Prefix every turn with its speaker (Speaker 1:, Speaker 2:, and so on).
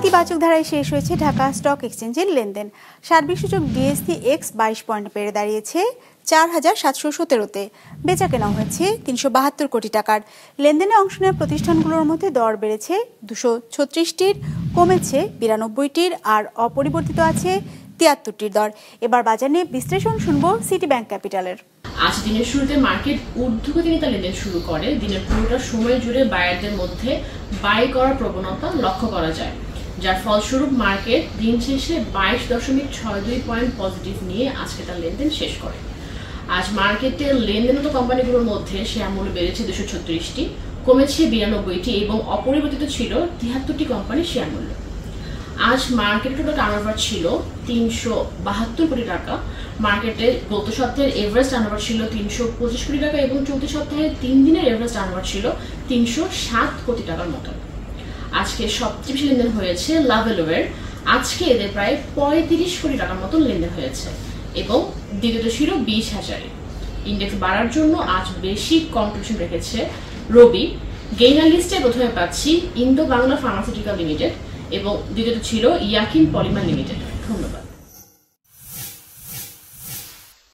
Speaker 1: ইতিবাচক ধারায় শেষ হয়েছে ঢাকা স্টক এক্সচেঞ্জের লেনদেন। সার্বিক সূচক ডিএসসি এক্স 22 পয়েন্ট বেড়ে দাঁড়িয়েছে ৪,৭১৭-তে। বেচা কেনা হয়েছে ৩৭২ কোটি টাকার। লেনদেনে অংশ নেওয়া প্রতিষ্ঠানগুলোর মধ্যে দর বেড়েছে 236টির, কমেছে 92টির, আর অপরিবর্তিত আছে 73টির দর। এবার বাজার নিয়ে বিশ্লেষণ শুনবো সিটি ব্যাংক ক্যাপিটালের।
Speaker 2: আজ দিনের শুরুতে মার্কেট ঊর্ধ্বগতিতে তার লেনদেন শুরু করে। দিনের পুরোটা সময় জুড়ে বায়ারদের মধ্যে বাই করার প্রবণতা লক্ষ্য করা যায়, যার ফলস্বরূপ মার্কেট দিন শেষে 22.62 পয়েন্ট পজিটিভ নিয়ে আজকে তার লেনদেন শেষ করে। আজ মার্কেটের লেনদেনত কোম্পানিগুলোর মধ্যে শেয়ার মূল্য বেড়েছে 236টি, কমেছে 92টি এবং অপরিবর্তিত ছিল 73টি কোম্পানির শেয়ার মূল্য। আজ মার্কেটে টোটাল টার্নওভার ছিল 372 কোটি টাকা। মার্কেটে গত সপ্তাহের এভারেজ টার্নওভার ছিল 325 কোটি টাকা এবং চলতি সপ্তাহে 3 দিনের এভারেজ টার্নওভার ছিল 307 কোটি টাকার মতো। আজকে সবচেয়ে বেশি লেনদেন হয়েছে লাভেলোয়ের। আজকে এদের প্রায় 35 কোটি টাকার মতো লেনদেন হয়েছে এবং দ্বিতীয়ত ছিল 20,000। ইন্ডেক্স বাড়ার জন্য আজ বেশি কন্ট্রিবিউশন রেখেছে রবি। গেইনার লিস্টে প্রথমে পাচ্ছি ইন্দো বাংলা ফার্মাসিউটিক্যাল লিমিটেড এবং দ্বিতীয়ত ছিল ইয়াকিন পলিমার লিমিটেড। ধন্যবাদ।